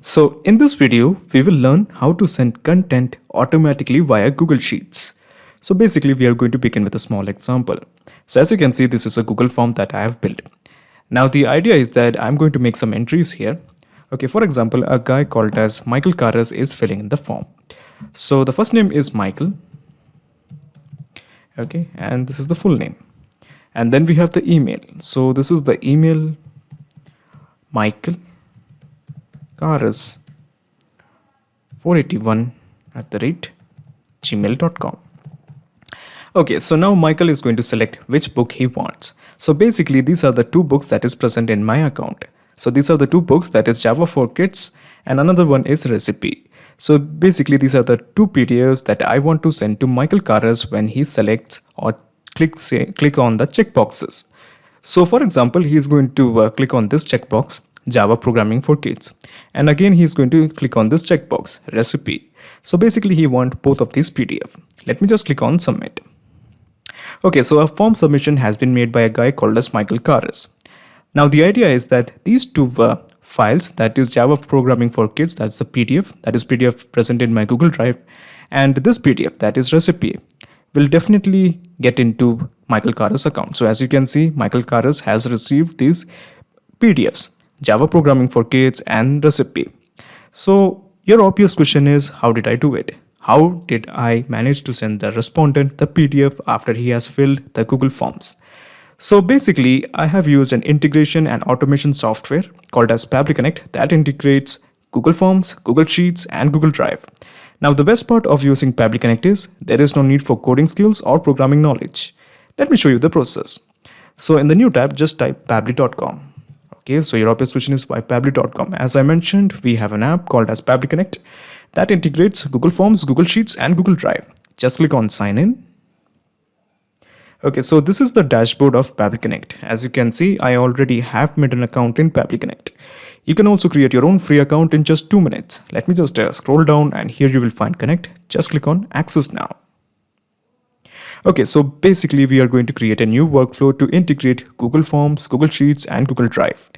So in this video, we will learn how to send content automatically via Google Sheets. So basically we are going to begin with a small example. So as you can see, this is a Google form that I have built. Now the idea is that I'm going to make some entries here. Okay, for example, a guy called as Michael Karas is filling in the form. So the first name is Michael. Okay, and this is the full name. And then we have the email. So this is the email Michael Karas 481 @gmail.com. Okay, so now Michael is going to select which book he wants. So basically these are the two books that is present in my account. So these are the two books, that is Java for Kids and another one is Recipe. So basically these are the two PDFs that I want to send to Michael Karas when he selects or click on the checkboxes. So for example, he is going to click on this checkbox, Java Programming for Kids. And again, he is going to click on this checkbox, Recipe. So basically he wants both of these PDF. Let me just click on Submit. Okay, so a form submission has been made by a guy called as Michael Karas. Now the idea is that these two files, that is Java Programming for Kids, that's the PDF, that is PDF present in my Google Drive, and this PDF, that is Recipe, will definitely get into Michael Karas' account. So as you can see, Michael Karas has received these PDFs, Java Programming for Kids and Recipe. So your obvious question is, how did I do it? How did I manage to send the respondent the PDF after he has filled the Google Forms? So basically, I have used an integration and automation software called as Pabbly Connect that integrates Google Forms, Google Sheets, and Google Drive. Now, the best part of using Pabbly Connect is there is no need for coding skills or programming knowledge. Let me show you the process. So in the new tab, just type pabbly.com. Okay, so your obvious question is why pabbly.com? As I mentioned, we have an app called as Pabbly Connect that integrates Google Forms, Google Sheets, and Google Drive. Just click on Sign In. Okay, so this is the dashboard of Pabbly Connect. As you can see, I already have made an account in Pabbly Connect. You can also create your own free account in just 2 minutes. Let me just scroll down and here you will find Connect. Just click on Access Now. Okay, so basically we are going to create a new workflow to integrate Google Forms, Google Sheets, and Google Drive.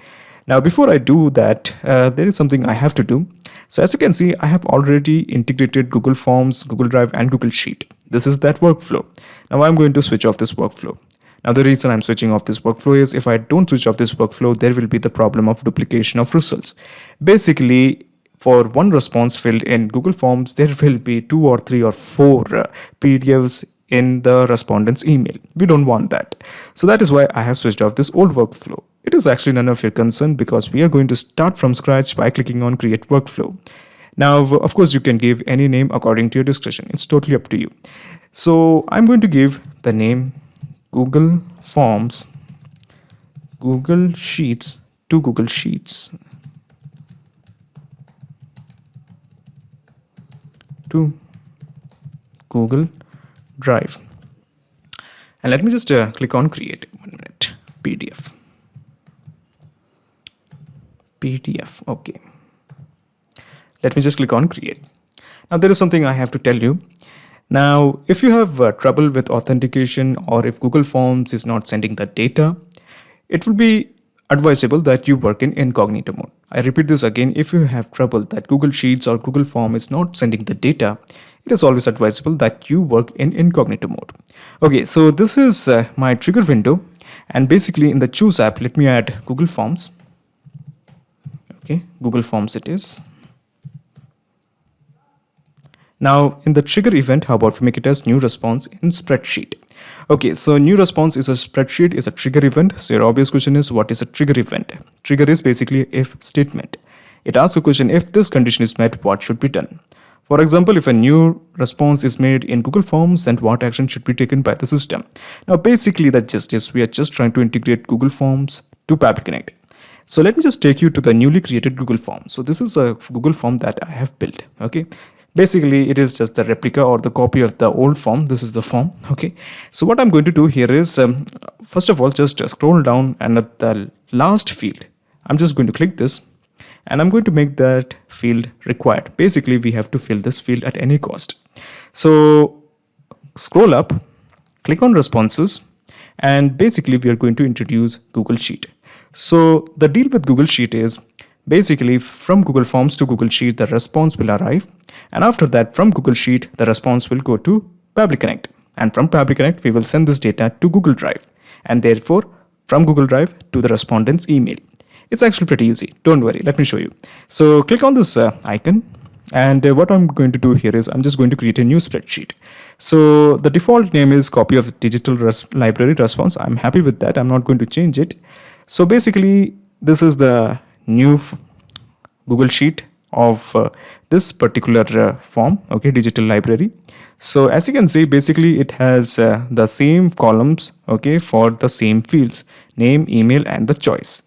Now, before I do that, there is something I have to do. So as you can see, I have already integrated Google Forms, Google Drive, and Google Sheet. This is that workflow. Now I'm going to switch off this workflow. Now the reason I'm switching off this workflow is if I don't switch off this workflow, there will be the problem of duplication of results. Basically, for one response filled in Google Forms, there will be 2 or 3 or 4 PDFs in the respondent's email. We don't want that. So that is why I have switched off this old workflow. It is actually none of your concern because we are going to start from scratch by clicking on Create Workflow. Now, of course, you can give any name according to your discretion. It's totally up to you. So I'm going to give the name Google Forms, Google Sheets to Google Sheets to Google Drive. And let me just click on Create. 1 minute. PDF. Okay. Let me just click on Create. Now there is something I have to tell you. Now, if you have trouble with authentication or if Google Forms is not sending the data, it will be advisable that you work in incognito mode. I repeat this again, if you have trouble that Google Sheets or Google Form is not sending the data, it is always advisable that you work in incognito mode. Okay, so this is my trigger window, and basically in the Choose app, let me add Google Forms. Okay, Google Forms it is. Now in the trigger event, how about we make it as new response in Spreadsheet? Okay, so new response is a Spreadsheet, is a trigger event. So your obvious question is, what is a trigger event? Trigger is basically if statement. It asks a question, if this condition is met, what should be done? For example, if a new response is made in Google Forms, then what action should be taken by the system? Now basically the gist is we are just trying to integrate Google Forms to Pabbly Connect. So let me just take you to the newly created Google Form. So this is a Google Form that I have built. Okay. Basically, it is just the replica or the copy of the old form. This is the form. Okay. So what I'm going to do here is, first of all, just scroll down and at the last field, I'm just going to click this and I'm going to make that field required. Basically, we have to fill this field at any cost. So scroll up, click on responses, and basically we are going to introduce Google Sheet. So the deal with Google Sheet is Basically, from Google Forms to Google Sheet, the response will arrive. And after that, from Google Sheet, the response will go to Pabbly Connect. And from Pabbly Connect, we will send this data to Google Drive. And therefore, from Google Drive to the respondent's email. It's actually pretty easy. Don't worry, let me show you. So click on this icon. And what I'm going to do here is I'm just going to create a new spreadsheet. So the default name is copy of digital library response. I'm happy with that. I'm not going to change it. So basically, this is the new Google Sheet of this particular form, okay, digital library. So as you can see, basically it has the same columns, okay, for the same fields, name, email, and the choice.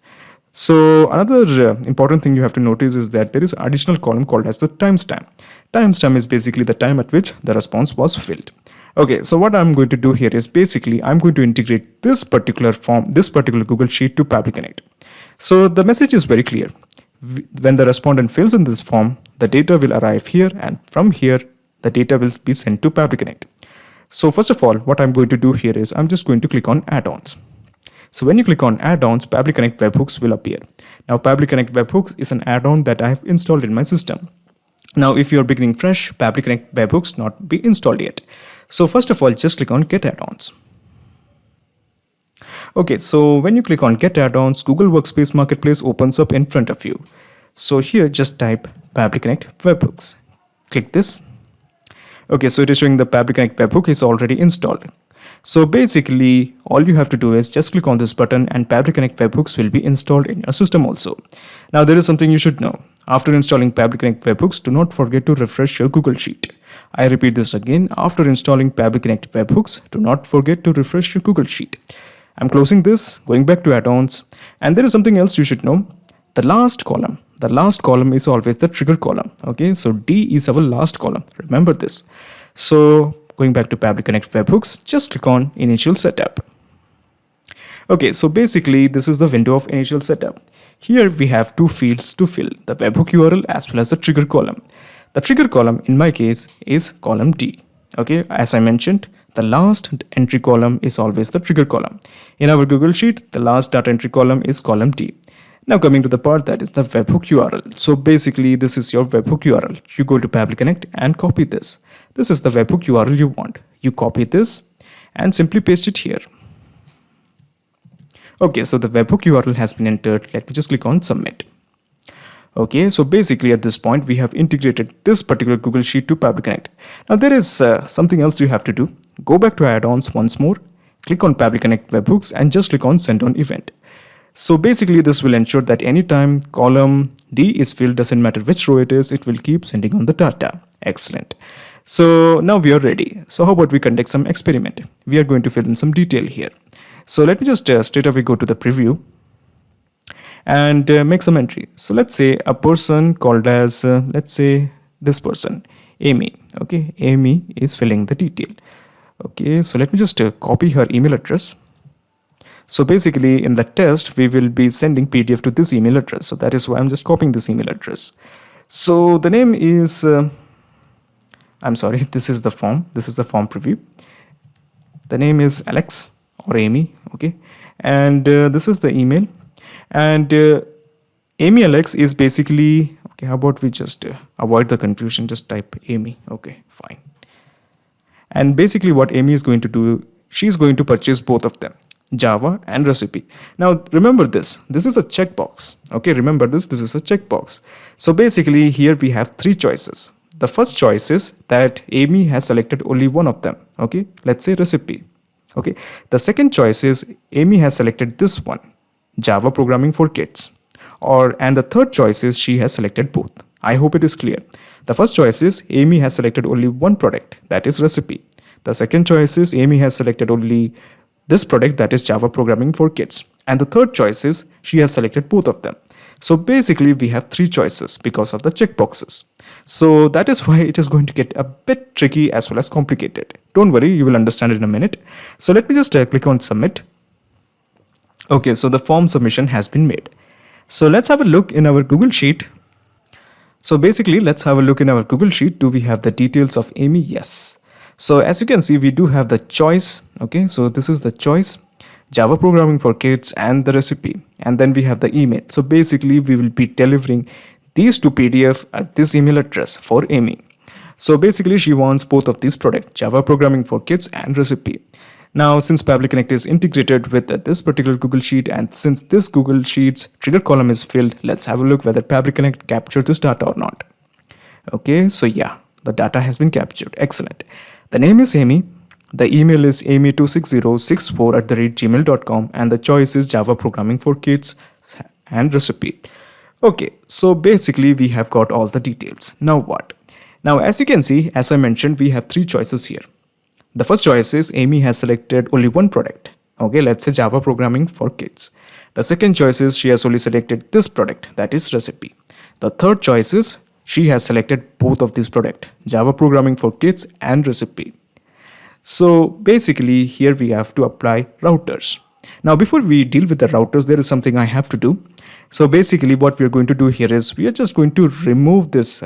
So another important thing you have to notice is that there is an additional column called as the timestamp. Timestamp is basically the time at which the response was filled. Okay, so what I'm going to do here is basically I'm going to integrate this particular form, this particular Google Sheet to Pabbly Connect. So the message is very clear. When the respondent fills in this form, the data will arrive here, and from here, the data will be sent to Pabbly Connect. So first of all, what I'm going to do here is I'm just going to click on add-ons. So when you click on add-ons, Pabbly Connect webhooks will appear. Now Pabbly Connect webhooks is an add-on that I have installed in my system. Now if you're beginning fresh, Pabbly Connect webhooks not be installed yet. So first of all, just click on get add-ons. Okay, so when you click on get add-ons, Google Workspace Marketplace opens up in front of you. So here just type Pabbly Connect webhooks. Click this. Okay, so it is showing the Pabbly Connect webhook is already installed. So basically, all you have to do is just click on this button and Pabbly Connect webhooks will be installed in your system also. Now there is something you should know. After installing Pabbly Connect webhooks, do not forget to refresh your Google Sheet. I repeat this again. After installing Pabbly Connect webhooks, do not forget to refresh your Google Sheet. I'm closing this, going back to add-ons, and there is something else you should know. The last column is always the trigger column. Okay, so D is our last column. Remember this. So going back to Pabbly Connect webhooks, just click on initial setup. Okay, so basically this is the window of initial setup. Here we have two fields to fill, the webhook URL as well as the trigger column. The trigger column in my case is column D. Okay, as I mentioned, the last entry column is always the trigger column. In our Google Sheet, the last data entry column is column D. Now coming to the part that is the webhook URL. So basically this is your webhook URL. You go to Pabbly Connect and copy this. This is the webhook URL you want. You copy this and simply paste it here. Okay, so the webhook URL has been entered. Let me just click on submit. Okay, so basically at this point we have integrated this particular Google Sheet to Pabbly Connect. Now there is something else you have to do. Go back to add-ons once more, click on Pabbly Connect webhooks and just click on send on event. So basically this will ensure that anytime column D is filled, doesn't matter which row it is, it will keep sending on the data. Excellent. So now we are ready. So how about we conduct some experiment? We are going to fill in some detail here. So let me just straight away go to the preview and make some entry. So let's say a person called as, let's say this person, Amy. Okay, Amy is filling the detail. Okay, so let me just copy her email address. So basically in the test, we will be sending PDF to this email address. So that is why I'm just copying this email address. So the name is, I'm sorry, this is the form. This is the form preview. The name is Alex or Amy. Okay. And this is the email. And Amy Alex is basically, okay, how about we just avoid the confusion, just type Amy. Okay, fine. And basically what Amy is going to do, she's going to purchase both of them, Java and recipe. Now remember this is a checkbox. Okay, remember this is a checkbox. So basically here we have three choices. The first choice is that Amy has selected only one of them. Okay, let's say recipe. Okay, the second choice is Amy has selected this one, Java programming for kids. And the third choice is she has selected both. I hope it is clear. The first choice is Amy has selected only one product, that is recipe. The second choice is Amy has selected only this product, that is Java programming for kids. And the third choice is she has selected both of them. So basically we have three choices because of the checkboxes. So that is why it is going to get a bit tricky as well as complicated. Don't worry, you will understand it in a minute. So let me just click on submit. Okay, so the form submission has been made. So let's have a look in our Google Sheet. So basically let's have a look in our Google Sheet. Do we have the details of Amy? Yes. So as you can see, we do have the choice. Okay, so this is the choice. Java programming for kids, and the recipe. And then we have the email. So basically, we will be delivering these two PDF at this email address for Amy. So basically, she wants both of these products, Java programming for kids and recipe. Now, since Pabbly Connect is integrated with this particular Google Sheet, and since this Google Sheet's trigger column is filled, let's have a look whether Pabbly Connect captured this data or not. Okay, so yeah, the data has been captured. Excellent. The name is Amy. The email is amy26064@gmail.com, and the choice is Java programming for kids and recipe. Okay, so basically we have got all the details. Now what? Now, as you can see, as I mentioned, we have three choices here. The first choice is Amy has selected only one product. Okay, let's say Java programming for kids. The second choice is she has only selected this product, that is recipe. The third choice is she has selected both of these products, Java programming for kids and recipe. So basically here we have to apply routers. Now before we deal with the routers, there is something I have to do. So basically what we are going to do here is we are just going to remove this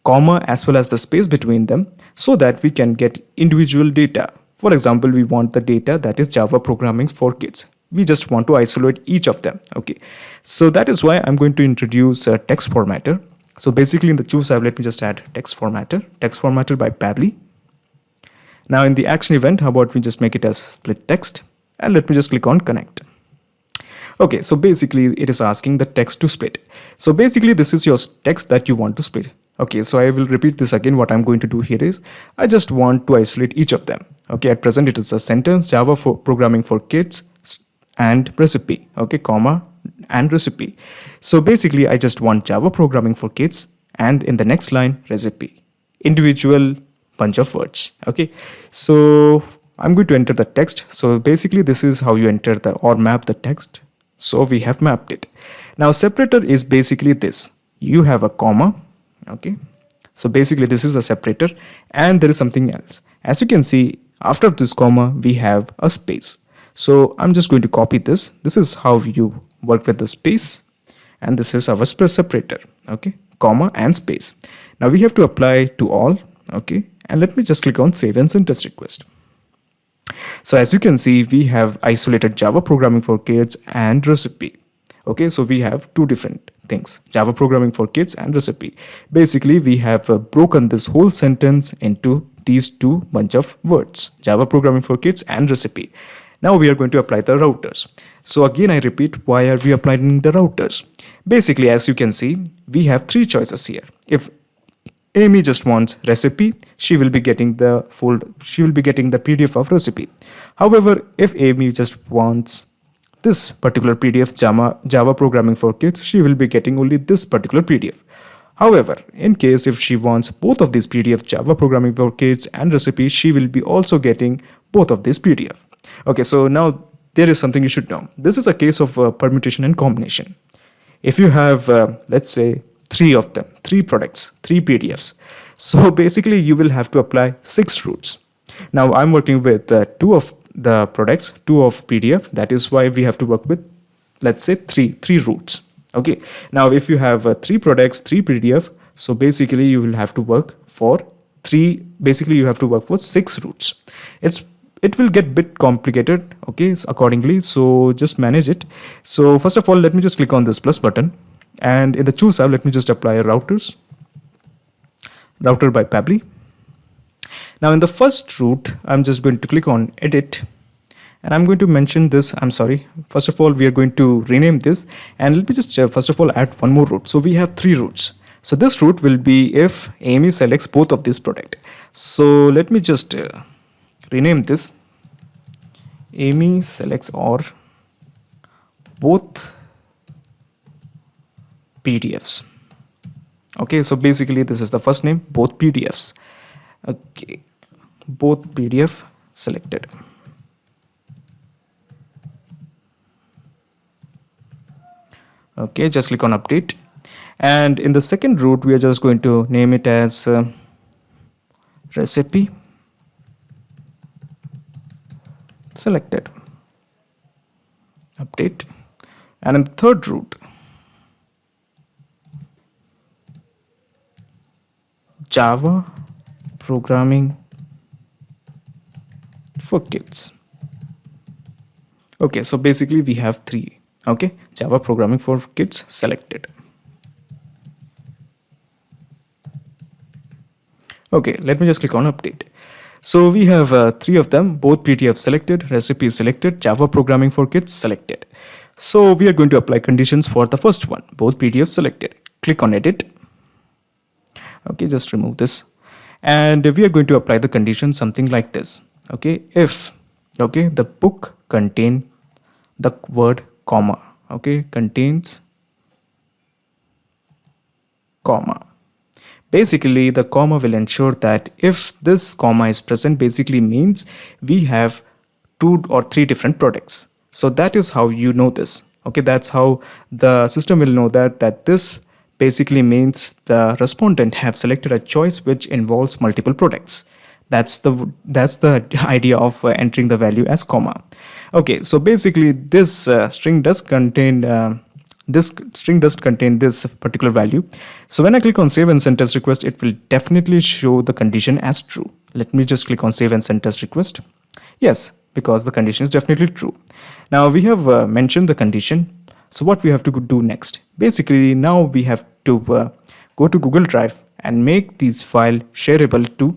comma as well as the space between them so that we can get individual data. For example, we want the data that is Java programming for kids. We just want to isolate each of them. Okay, so that is why I'm going to introduce a text formatter. So basically in the choose tab, let me just add text formatter by Pabbly. Now in the action event, how about we just make it as split text, and let me just click on connect. Okay, so basically it is asking the text to split. So basically this is your text that you want to split. Okay, so I will repeat this again. What I'm going to do here is I just want to isolate each of them. Okay, at present it is a sentence, Java for programming for kids and recipe. Okay, comma and recipe. So basically I just want Java programming for kids, and in the next line recipe, individual bunch of words. Okay, so I'm going to enter the text. So basically this is how you enter the or map the text. So we have mapped it. Now separator is basically this. You have a comma. Okay, so basically this is a separator, and there is something else. As you can see, after this comma we have a space. So I'm just going to copy this. This is how you work with the space, and this is our separator. Okay, comma and space. Now we have to apply to all. Okay, and let me just click on save and send test request. So as you can see, we have isolated Java programming for kids and recipe. Okay, so we have two different things, Java programming for kids and recipe. Basically we have broken this whole sentence into these two bunch of words, Java programming for kids and recipe. Now we are going to apply the routers. So again I repeat, why are we applying the routers? Basically, as you can see, we have three choices here. If Amy just wants recipe, she will be getting the PDF of recipe. However, if Amy just wants this particular PDF, Java programming for kids, she will be getting only this particular PDF. However, in case if she wants both of these PDF, Java programming for kids and recipe, she will be also getting both of these PDF. Okay, so now there is something you should know. This is a case of permutation and combination. If you have, let's say, three of them, three products, three PDFs. So basically you will have to apply 6 routes. Now I'm working with 2 of the products, 2 of PDF. That is why we have to work with, let's say, three routes. Okay. Now if you have 3 products, 3 PDF, so basically you will have to work for 6 routes. It will get a bit complicated. Okay, so accordingly, so just manage it. So first of all, let me just click on this plus button, and in the choose tab, let me just apply a router by Pabbly. Now in the first route, I'm just going to click on edit, and I'm going to mention this. I'm sorry, first of all we are going to rename this, and let me just first of all add one more route. So we have 3 routes. So this route will be if Amy selects both of this product. So let me just rename this, Amy selects or both PDFs. Okay, so basically this is the first name, both PDFs. Okay, both PDF selected. Okay, just click on update, and in the second route we are just going to name it as recipe selected. Update. And in the third route, Java programming for kids. Okay, so basically we have three. Okay, Java programming for kids selected. Okay, let me just click on update. So we have three of them, both PDF selected, recipe selected, Java programming for kids selected. So we are going to apply conditions for the first one, both PDF selected. Click on edit. Okay, just remove this. And we are going to apply the condition something like this. Okay, if, okay, the book contain the word comma, okay, contains comma. Basically, the comma will ensure that if this comma is present, basically means we have 2 or 3 different products. So that is how you know this. Okay, that's how the system will know that this basically means the respondent have selected a choice which involves multiple products. That's the idea of entering the value as comma. Okay, so basically this string does contain this particular value. So when I click on save and send test request, it will definitely show the condition as true. Let me just click on save and send test request. Yes, because the condition is definitely true. Now we have mentioned the condition. So what we have to do next? Basically now we have to go to Google Drive and make these files shareable to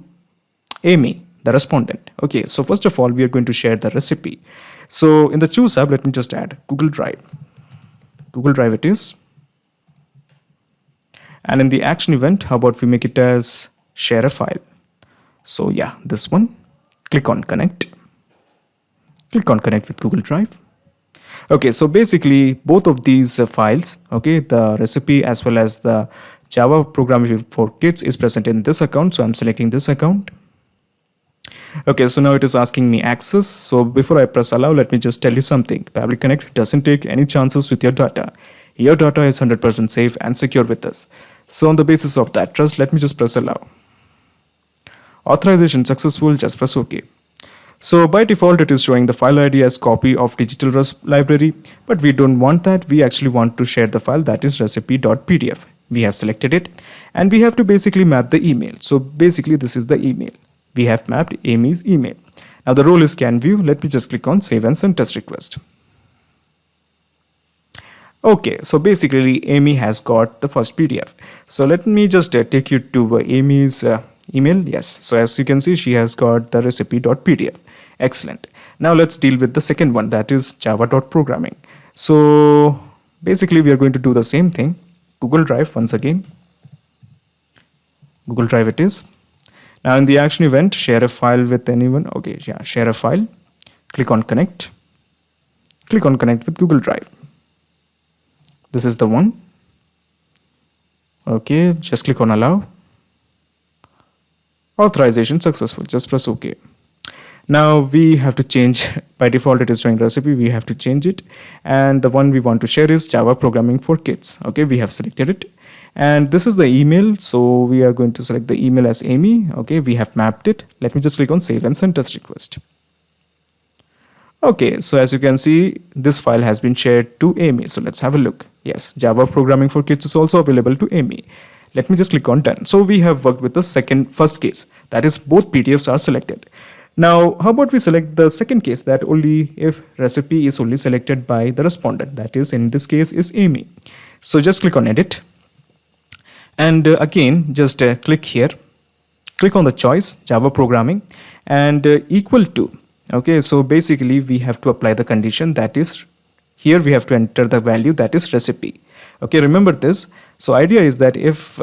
Amy, the respondent. Okay, so first of all, we are going to share the recipe. So in the choose tab, let me just add Google Drive. Google Drive it is. And in the action event, how about we make it as share a file? So yeah, this one. Click on connect. Click on connect with Google Drive. Okay, so basically both of these files, okay, the recipe as well as the Java programming for kids is present in this account. So I'm selecting this account. Okay, so now it is asking me access. So before I press allow, let me just tell you something. Pabbly Connect doesn't take any chances with your data. Your data is 100% safe and secure with us. So on the basis of that trust, let me just press allow. Authorization successful, just press OK. So by default, it is showing the file ID as copy of digital library, but we don't want that. We actually want to share the file that is recipe.pdf. We have selected it and we have to basically map the email. So basically this is the email. We have mapped Amy's email. Now the role is can view. Let me just click on save and send test request. Okay, so basically Amy has got the first PDF. So let me just take you to Amy's email. Yes, so as you can see, she has got the recipe.pdf. Excellent. Now let's deal with the second one, that is java.programming. So basically we are going to do the same thing. Google Drive once again. Google Drive it is. Now in the action event, share a file with anyone. Okay, yeah, share a file. Click on connect. Click on connect with Google Drive. This is the one. Okay, just click on allow. Authorization successful, just press OK. Now we have to change, by default it is showing recipe, we have to change it. And the one we want to share is Java programming for kids. Okay, we have selected it. And this is the email. So we are going to select the email as Amy. Okay, we have mapped it. Let me just click on save and send test request. Okay, so as you can see, this file has been shared to Amy. So let's have a look. Yes, Java programming for kids is also available to Amy. Let me just click on done. So we have worked with the first case, that is both PDFs are selected. Now, how about we select the second case, that only if recipe is only selected by the respondent, that is in this case is Amy. So just click on edit. And again, just click here, click on the choice Java programming and equal to. Okay, so basically we have to apply the condition, that is here we have to enter the value that is recipe. Okay, remember this. So idea is that if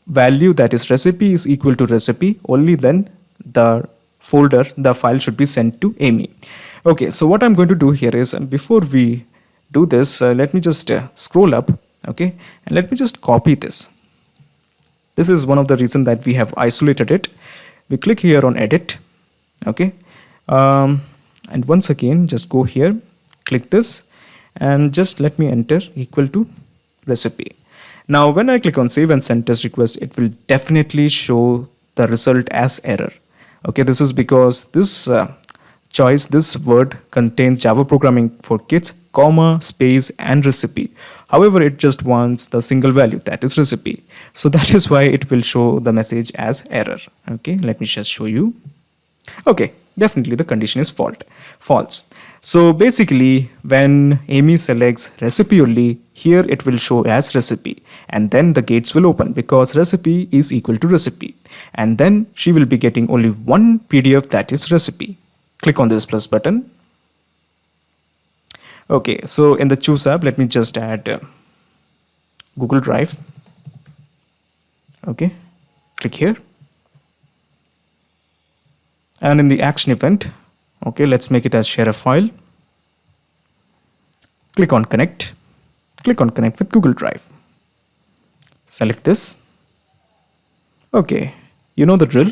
value that is recipe is equal to recipe, only then the file should be sent to Amy. Okay, so what I'm going to do here is, before we do this, let me just scroll up. Okay, and let me just copy this. This is one of the reasons that we have isolated it. We click here on edit. Okay, and once again just go here, click this, and just let me enter equal to recipe. Now when I click on save and send test request, it will definitely show the result as error. Okay, this is because this this word contains Java programming for kids, comma, space and recipe. However, it just wants the single value, that is recipe. So that is why it will show the message as error. Okay, let me just show you. Okay, definitely the condition is false. So basically, when Amy selects recipe only, here it will show as recipe, and then the gates will open because recipe is equal to recipe, and then she will be getting only one PDF, that is recipe. Click on this plus button. Okay, so in the Choose app, let me just add Google Drive. Okay, click here. And in the action event, okay, let's make it as share a file. Click on connect. Click on connect with Google Drive. Select this. Okay, you know the drill.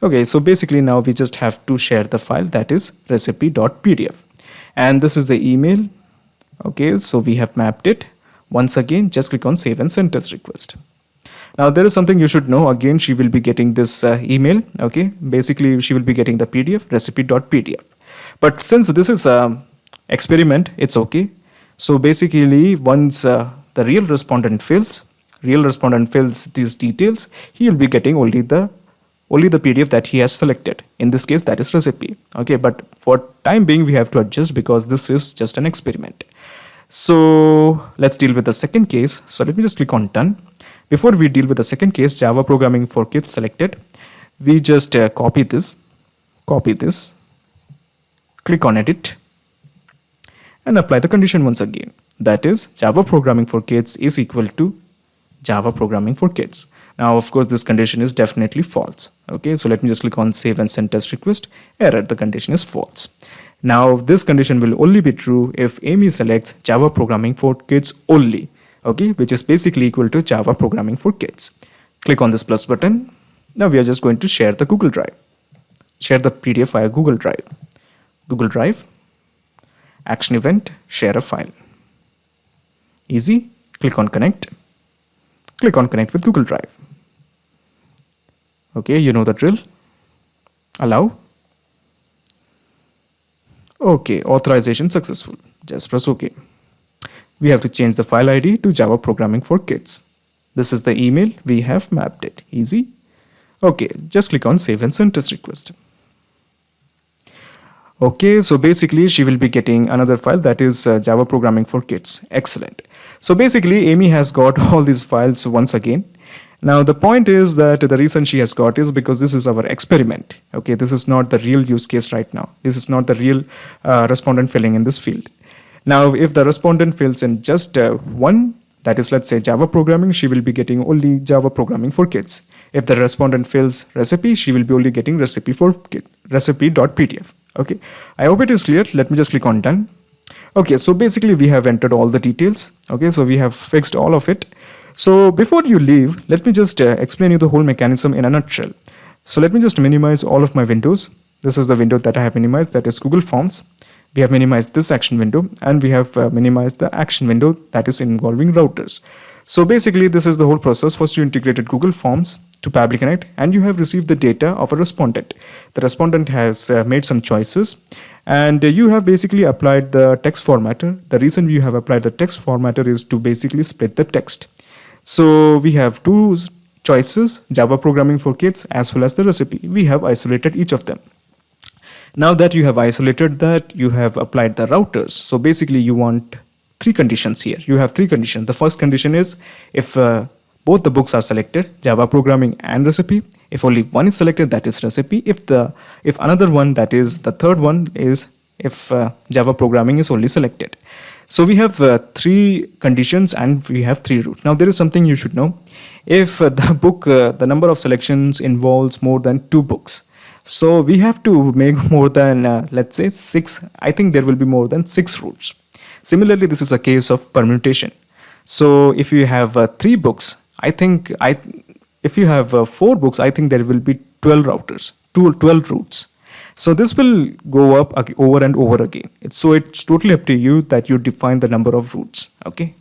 Okay, so basically now we just have to share the file, that is recipe.pdf. And this is the email. Okay, so we have mapped it. Once again, just click on save and send test request. Now there is something you should know. Again, she will be getting this email. Okay, basically she will be getting the PDF, recipe.pdf. But since this is a experiment, it's okay. So basically once the real respondent fills these details, he will be getting only the PDF that he has selected. In this case, that is recipe. Okay, but for time being, we have to adjust because this is just an experiment. So let's deal with the second case. So let me just click on done. Before we deal with the second case, Java programming for kids selected, we just copy this, click on edit, and apply the condition once again. That is Java programming for kids is equal to Java programming for kids. Now, of course, this condition is definitely false. Okay, so let me just click on save and send test request. Error, the condition is false. Now, this condition will only be true if Amy selects Java programming for kids only. Okay, which is basically equal to Java programming for kids. Click on this plus button. Now we are just going to share the Google Drive. Share the PDF via Google Drive. Google Drive, action event, share a file. Easy. Click on connect. Click on connect with Google Drive. Okay, you know the drill. Allow. Okay, authorization successful. Just press OK. We have to change the file ID to Java programming for kids. This is the email. We have mapped it. Easy. Okay, just click on save and send test request. Okay, so basically she will be getting another file, that is Java programming for kids. Excellent. So basically Amy has got all these files once again. Now the point is that the reason she has got is because this is our experiment. Okay, this is not the real use case right now. This is not the real respondent filling in this field. Now if the respondent fills in just one, that is, let's say Java programming, she will be getting only Java programming for kids. If the respondent fills recipe, she will be only getting recipe for recipe.pdf. Okay, I hope it is clear. Let me just click on done. Okay, so basically we have entered all the details. Okay, so we have fixed all of it. So before you leave, let me just explain you the whole mechanism in a nutshell. So let me just minimize all of my windows. This is the window that I have minimized, that is Google Forms. We have minimized this action window, and we have minimized the action window that is involving routers. So basically this is the whole process. First you integrated Google Forms to Pabbly Connect, and you have received the data of a respondent. The respondent has made some choices, and you have basically applied the text formatter. The reason you have applied the text formatter is to basically split the text. So we have two choices, Java programming for kids as well as the recipe. We have isolated each of them. Now that you have isolated that, you have applied the routers. So basically you want three conditions here. You have three conditions. The first condition is if both the books are selected, Java programming and recipe. If only one is selected, that is recipe. If another one, that is the third one, is if Java programming is only selected. So we have three conditions and we have three routes. Now there is something you should know. If the book, the number of selections involves more than 2 books, so we have to make more than let's say 6. I think there will be more than 6 routes. Similarly, this is a case of permutation. So if you have 3 books, if you have 4 books, I think there will be 12 routers, 12 routes. So this will go up over and over again. It's totally up to you that you define the number of routes. Okay.